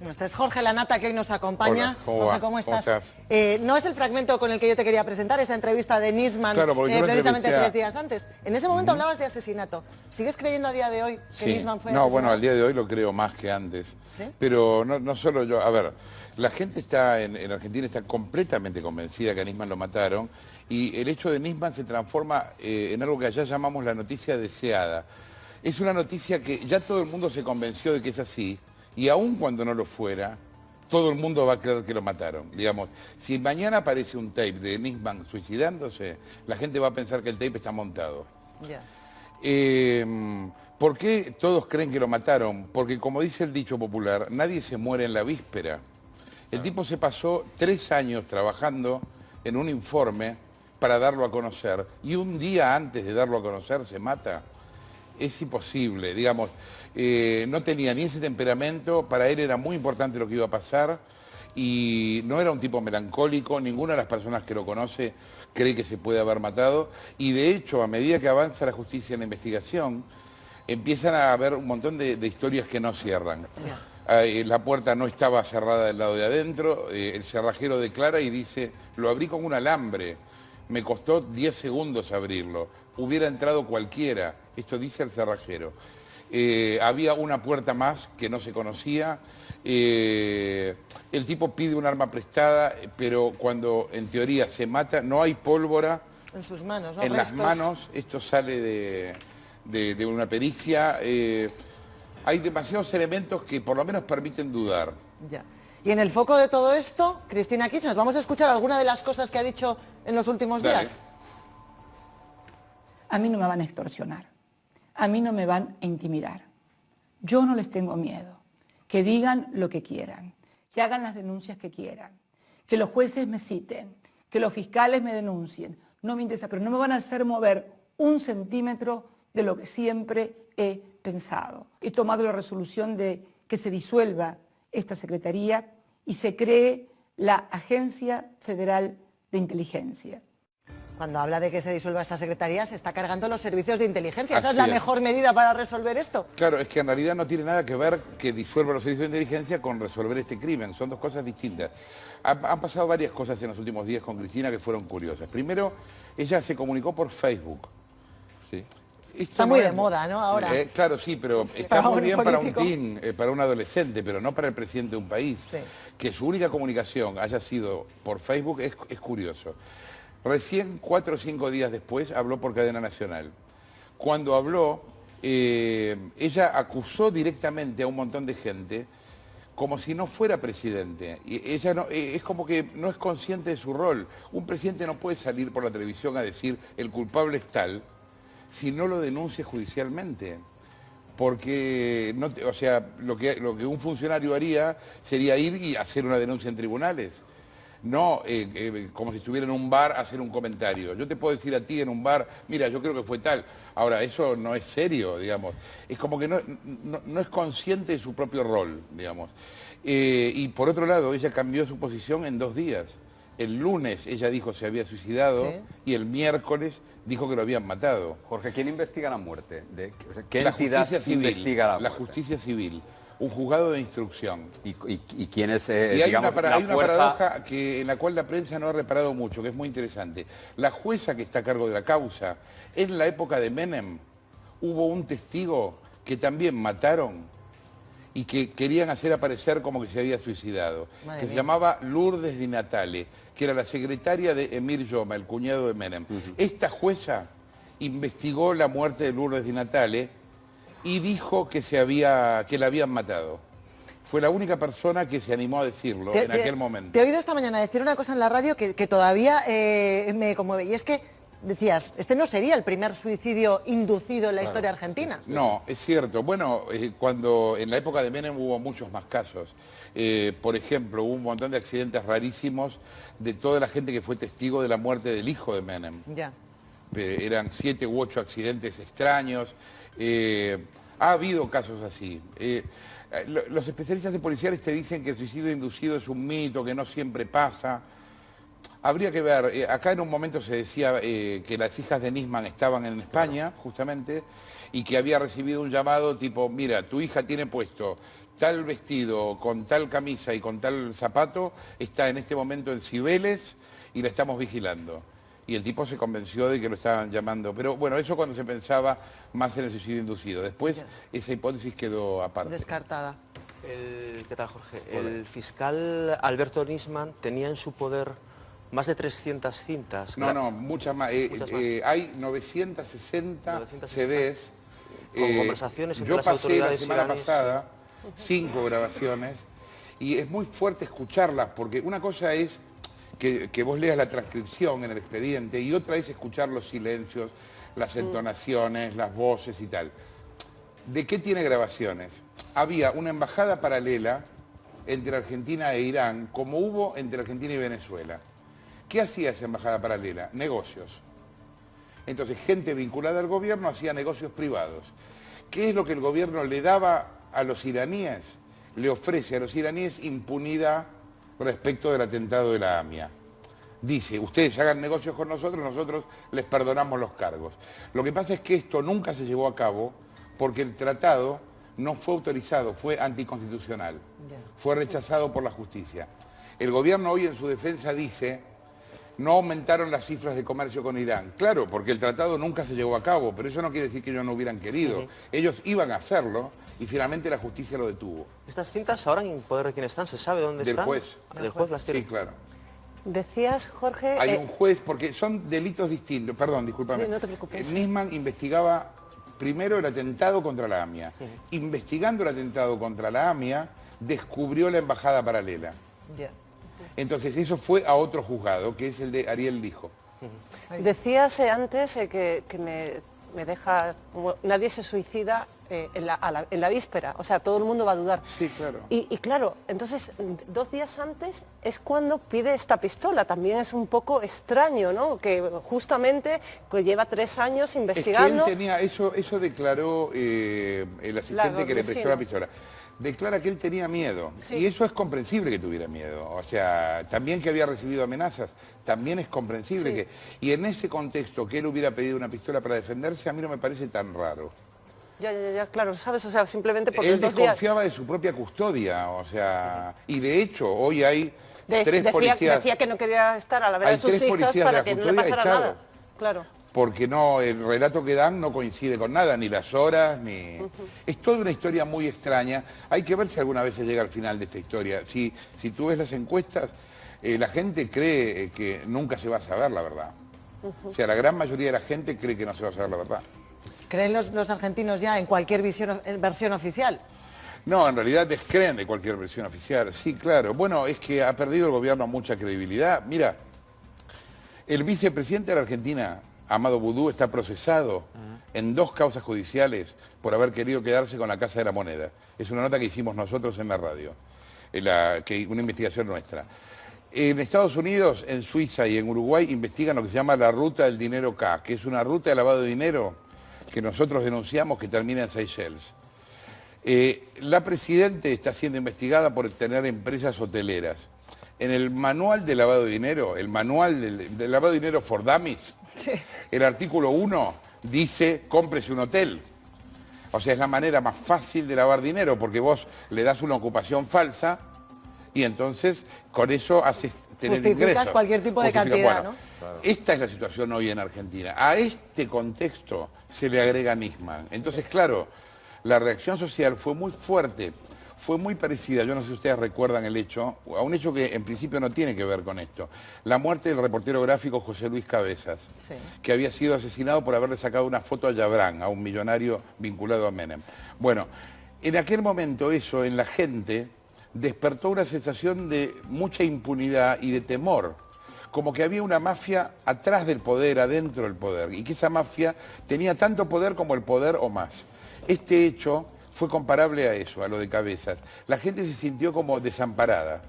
Este es Jorge Lanata, que hoy nos acompaña. Hola, ¿cómo Jorge, va? ¿cómo estás? ¿Cómo estás? No es el fragmento con el que yo te quería presentar, esa entrevista de Nisman, Claro, porque yo lo precisamente entrevisté 3 días antes. En ese momento hablabas de asesinato. ¿Sigues creyendo a día de hoy que Nisman fue asesinado? No, bueno, al día de hoy lo creo más que antes. ¿Sí? Pero no solo yo. A ver, la gente está en Argentina está completamente convencida que a Nisman lo mataron, y el hecho de Nisman se transforma en algo que allá llamamos la noticia deseada. Es una noticia que ya todo el mundo se convenció de que es así, y aun cuando no lo fuera, todo el mundo va a creer que lo mataron. Digamos, si mañana aparece un tape de Nisman suicidándose, la gente va a pensar que el tape está montado. Ya. ¿Por qué todos creen que lo mataron? Porque, como dice el dicho popular, nadie se muere en la víspera. El tipo se pasó 3 años trabajando en un informe para darlo a conocer, y un día antes de darlo a conocer se mata. Es imposible, digamos, no tenía ni ese temperamento, para él era muy importante lo que iba a pasar, y no era un tipo melancólico, ninguna de las personas que lo conoce cree que se puede haber matado, y de hecho, a medida que avanza la justicia en la investigación, empiezan a haber un montón de historias que no cierran. La puerta no estaba cerrada del lado de adentro, el cerrajero declara y dice, lo abrí con un alambre, me costó 10 segundos abrirlo, hubiera entrado cualquiera, esto dice el cerrajero. Había una puerta más que no se conocía, el tipo pide un arma prestada, pero cuando en teoría se mata, no hay pólvora En sus manos, ¿no? en Restos. las manos, esto sale de una pericia. Hay demasiados elementos que por lo menos permiten dudar. Ya. Y en el foco de todo esto, Cristina Kirchner, vamos a escuchar alguna de las cosas que ha dicho en los últimos días. A mí no me van a extorsionar, a mí no me van a intimidar. Yo no les tengo miedo. Que digan lo que quieran, que hagan las denuncias que quieran, que los jueces me citen, que los fiscales me denuncien. No me interesa, pero no me van a hacer mover 1 centímetro de lo que siempre he pensado. He tomado la resolución de que se disuelva esta secretaría y se cree la Agencia Federal de Inteligencia. Cuando habla de que se disuelva esta secretaría, se está cargando los servicios de inteligencia. ¿Esa Así es la es. mejor medida para resolver esto? Claro, es que en realidad no tiene nada que ver que disuelva los servicios de inteligencia con resolver este crimen, son dos cosas distintas. Han pasado varias cosas en los últimos días con Cristina que fueron curiosas. Primero, ella se comunicó por Facebook. Sí. Está muy de moda, ¿no? Ahora. Claro, sí, pero está Para muy un bien para un político. teen, para un adolescente, pero no para el presidente de un país. Sí. Que su única comunicación haya sido por Facebook es curioso. Recién 4 o 5 días después habló por cadena nacional. Cuando habló, ella acusó directamente a un montón de gente como si no fuera presidente. Y ella no, es como que no es consciente de su rol. Un presidente no puede salir por la televisión a decir el culpable es tal si no lo denuncia judicialmente. Porque, no, o sea, lo que un funcionario haría sería ir y hacer una denuncia en tribunales. No como si estuviera en un bar hacer un comentario. Yo te puedo decir a ti en un bar, mira, yo creo que fue tal. Ahora, eso no es serio, digamos. Es como que no es consciente de su propio rol, digamos. Y por otro lado, ella cambió su posición en 2 días. El lunes ella dijo se había suicidado, Sí. y el miércoles dijo que lo habían matado. Jorge, ¿quién investiga la muerte? O sea, ¿qué La entidad justicia civil, investiga la la muerte? justicia civil, un juzgado de instrucción. ¿Y quién es, Y hay digamos, una la fuerza? paradoja en la cual la prensa no ha reparado mucho, que es muy interesante. La jueza que está a cargo de la causa, en la época de Menem, hubo un testigo que también mataron y que querían hacer aparecer como que se había suicidado, Madre que se mía. llamaba Lourdes Di Natale, que era la secretaria de Emir Yoma, el cuñado de Menem. Esta jueza investigó la muerte de Lourdes Di Natale y dijo que la habían matado. Fue la única persona que se animó a decirlo en aquel momento. Te he oído esta mañana decir una cosa en la radio que todavía me conmueve, y es que decías, este no sería el primer suicidio inducido en la historia argentina. No, es cierto. Bueno, cuando en la época de Menem hubo muchos más casos. Por ejemplo, hubo un montón de accidentes rarísimos de toda la gente que fue testigo de la muerte del hijo de Menem. Ya. Eran 7 u 8 accidentes extraños. Ha habido casos así. Los especialistas policiales te dicen que el suicidio inducido es un mito, que no siempre pasa. Habría que ver, acá en un momento se decía que las hijas de Nisman estaban en España, justamente, y que había recibido un llamado tipo, mira, tu hija tiene puesto tal vestido, con tal camisa y con tal zapato, está en este momento en Cibeles y la estamos vigilando. Y el tipo se convenció de que lo estaban llamando. Pero bueno, eso cuando se pensaba más en el suicidio inducido. Después esa hipótesis quedó aparte. Descartada. ¿Qué tal, Jorge? El fiscal Alberto Nisman tenía en su poder más de 300 cintas. No, muchas más. Hay 960 CDs. Con conversaciones entre las yo pasé autoridades la semana iraníes, pasada 5 grabaciones y es muy fuerte escucharlas porque una cosa es que vos leas la transcripción en el expediente y otra es escuchar los silencios, las entonaciones, las voces y tal. ¿De qué tiene grabaciones? Había una embajada paralela entre Argentina e Irán, como hubo entre Argentina y Venezuela. ¿Qué hacía esa embajada paralela? Negocios. Entonces, gente vinculada al gobierno hacía negocios privados. ¿Qué es lo que el gobierno le daba a los iraníes? Le ofrece a los iraníes impunidad respecto del atentado de la AMIA. Dice, ustedes hagan negocios con nosotros, nosotros les perdonamos los cargos. Lo que pasa es que esto nunca se llevó a cabo porque el tratado no fue autorizado, fue anticonstitucional. Fue rechazado por la justicia. El gobierno hoy en su defensa dice, no aumentaron las cifras de comercio con Irán. Claro, porque el tratado nunca se llevó a cabo, pero eso no quiere decir que ellos no hubieran querido. Ellos iban a hacerlo y finalmente la justicia lo detuvo. ¿Estas cintas ahora en poder de quién están? ¿Se sabe dónde están? Del juez. ¿Del juez las tiene? Sí, claro. Decías, Jorge... Hay un juez, porque son delitos distintos. Perdón, discúlpame. Sí, no te preocupes. Nisman investigaba primero el atentado contra la AMIA. Investigando el atentado contra la AMIA, descubrió la embajada paralela. Entonces eso fue a otro juzgado, que es el de Ariel Lijo. Decías antes que me deja... Nadie se suicida en la víspera, o sea, todo el mundo va a dudar. Sí, claro. Y claro, entonces 2 días antes es cuando pide esta pistola. También es un poco extraño, ¿no? Que justamente que lleva 3 años investigando... Es que él tenía, eso declaró el asistente que le prestó la pistola. Declara que él tenía miedo. Sí. Y eso es comprensible que tuviera miedo. O sea, también que había recibido amenazas, también es comprensible que... Y en ese contexto que él hubiera pedido una pistola para defenderse, a mí no me parece tan raro. Ya, claro, ¿sabes? O sea, simplemente porque... Él desconfiaba de su propia custodia, o sea... Y de hecho, hoy hay 3 policías... Decía que no quería estar a la vera de sus hijas para que no le pasara nada. Claro. Porque no, el relato que dan no coincide con nada, ni las horas, ni... Es toda una historia muy extraña. Hay que ver si alguna vez se llega al final de esta historia. Si tú ves las encuestas, la gente cree que nunca se va a saber la verdad. O sea, la gran mayoría de la gente cree que no se va a saber la verdad. ¿Creen los argentinos ya en cualquier versión oficial? No, en realidad descreen de cualquier versión oficial. Sí, claro. Bueno, es que ha perdido el gobierno mucha credibilidad. Mira, el vicepresidente de la Argentina... Amado Boudou, está procesado en 2 causas judiciales por haber querido quedarse con la Casa de la Moneda. Es una nota que hicimos nosotros en la radio, una investigación nuestra. En Estados Unidos, en Suiza y en Uruguay investigan lo que se llama la ruta del dinero K, que es una ruta de lavado de dinero que nosotros denunciamos que termina en Seychelles. La Presidente está siendo investigada por tener empresas hoteleras. En el manual de lavado de dinero, el manual del lavado de dinero for dummies, el artículo 1 dice, cómprese un hotel. O sea, es la manera más fácil de lavar dinero, porque vos le das una ocupación falsa y entonces con eso haces tener ingresos. Cualquier tipo de cantidad, ¿no? Claro. Esta es la situación hoy en Argentina. A este contexto se le agrega Nisman. Entonces, claro, la reacción social fue muy fuerte. Fue muy parecida, yo no sé si ustedes recuerdan el hecho, a un hecho que en principio no tiene que ver con esto. La muerte del reportero gráfico José Luis Cabezas, que había sido asesinado por haberle sacado una foto a Yabrán, a un millonario vinculado a Menem. Bueno, en aquel momento eso en la gente despertó una sensación de mucha impunidad y de temor. Como que había una mafia atrás del poder, adentro del poder, y que esa mafia tenía tanto poder como el poder o más. Este hecho... fue comparable a eso, a lo de Cabezas. La gente se sintió como desamparada.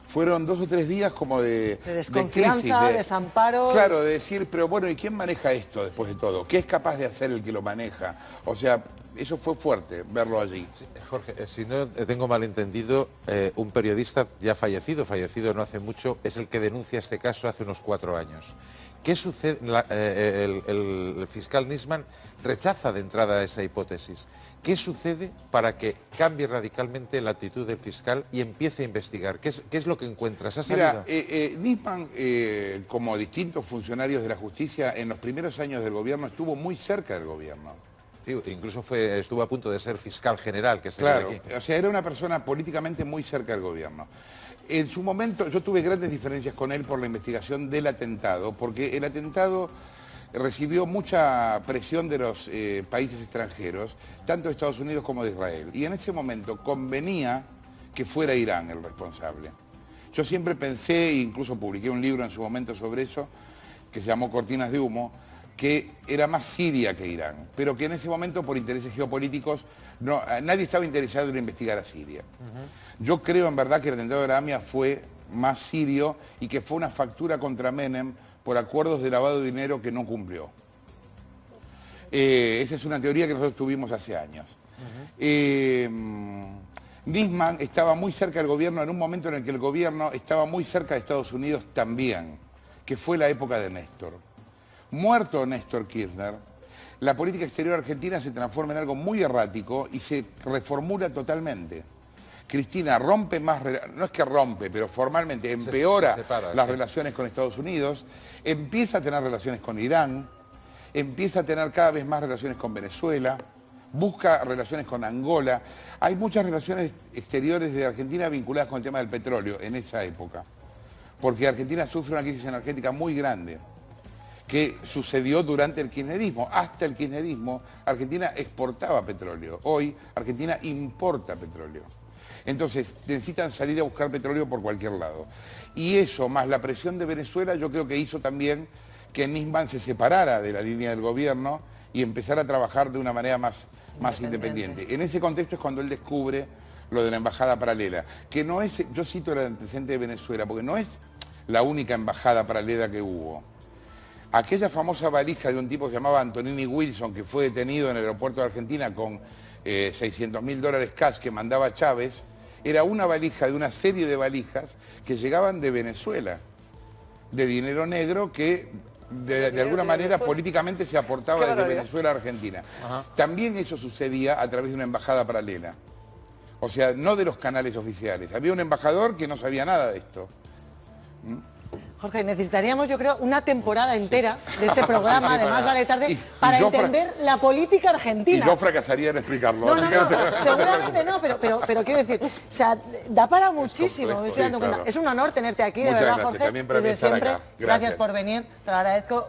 Fueron 2 o 3 días como de desconfianza, crisis, desamparo. Claro, de decir, pero bueno, ¿y quién maneja esto después de todo? ¿Qué es capaz de hacer el que lo maneja? O sea, eso fue fuerte, verlo allí. Sí, Jorge, si no tengo malentendido, un periodista ya fallecido no hace mucho, es el que denuncia este caso hace unos 4 años. ¿Qué sucede? El fiscal Nisman rechaza de entrada esa hipótesis. ¿Qué sucede para que cambie radicalmente la actitud del fiscal y empiece a investigar? ¿Qué es lo que encuentras? ¿Ha salido? Mira, Nisman, como distintos funcionarios de la justicia, en los primeros años del gobierno estuvo muy cerca del gobierno. Sí, incluso estuvo a punto de ser fiscal general, que se Claro, aquí. o sea, era una persona políticamente muy cerca del gobierno. En su momento yo tuve grandes diferencias con él por la investigación del atentado, porque el atentado recibió mucha presión de los países extranjeros, tanto de Estados Unidos como de Israel. Y en ese momento convenía que fuera Irán el responsable. Yo siempre pensé, e incluso publiqué un libro en su momento sobre eso, que se llamó Cortinas de Humo, que era más Siria que Irán, pero que en ese momento por intereses geopolíticos nadie estaba interesado en investigar a Siria. Yo creo en verdad que el atentado de la AMIA fue más sirio y que fue una factura contra Menem por acuerdos de lavado de dinero que no cumplió. Esa es una teoría que nosotros tuvimos hace años. Nisman estaba muy cerca del gobierno en un momento en el que el gobierno estaba muy cerca de Estados Unidos también, que fue la época de Néstor. Muerto Néstor Kirchner, la política exterior argentina se transforma en algo muy errático y se reformula totalmente. Cristina rompe más, no es que rompe, pero formalmente empeora las relaciones con Estados Unidos, empieza a tener relaciones con Irán, empieza a tener cada vez más relaciones con Venezuela, busca relaciones con Angola. Hay muchas relaciones exteriores de Argentina vinculadas con el tema del petróleo en esa época, porque Argentina sufre una crisis energética muy grande, que sucedió durante el kirchnerismo. Hasta el kirchnerismo, Argentina exportaba petróleo. Hoy, Argentina importa petróleo. Entonces, necesitan salir a buscar petróleo por cualquier lado. Y eso, más la presión de Venezuela, yo creo que hizo también que Nisman se separara de la línea del gobierno y empezara a trabajar de una manera más independiente. En ese contexto es cuando él descubre lo de la embajada paralela, que no es, yo cito el antecedente de Venezuela, porque no es la única embajada paralela que hubo. Aquella famosa valija de un tipo que se llamaba Antonini Wilson, que fue detenido en el aeropuerto de Argentina con $600.000 cash que mandaba Chávez, era una valija de una serie de valijas que llegaban de Venezuela, de dinero negro que de alguna manera políticamente se aportaba desde Venezuela a Argentina. También eso sucedía a través de una embajada paralela. O sea, no de los canales oficiales. Había un embajador que no sabía nada de esto. Jorge, necesitaríamos, yo creo, una temporada entera de este programa, de Más Vale Tarde, para entender la política argentina. Y yo fracasaría en explicarlo. No, seguramente no, pero quiero decir, o sea, da para muchísimo, me estoy dando cuenta. Es un honor tenerte aquí, de verdad, Jorge, También para mí desde estar siempre. acá. Gracias por venir, te lo agradezco.